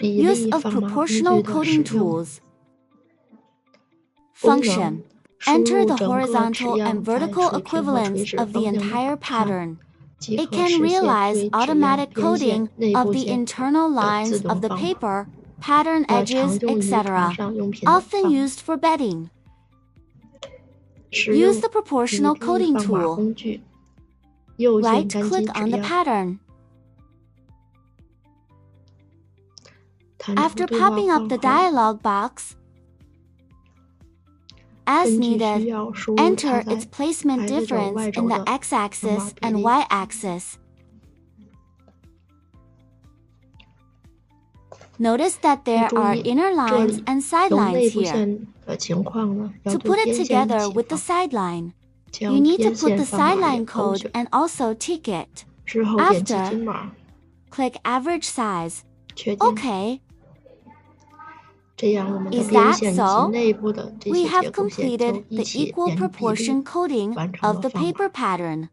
Use of proportional coding tools. Function. Enter the horizontal and vertical equivalents of the entire pattern. It can realize automatic coding of the internal lines of the paper, pattern edges, etc., often used for bedding. Use the proportional coding tool. Right-click on the pattern. After popping up the dialog box, as needed, enter its placement difference in the x-axis and y-axis. Notice that there are inner lines and sidelines here. To put it together with the sideline, you need to put the sideline code and also tick it. After, click Average Size. OK. Is that so? We have completed the equal proportion coding of the paper pattern.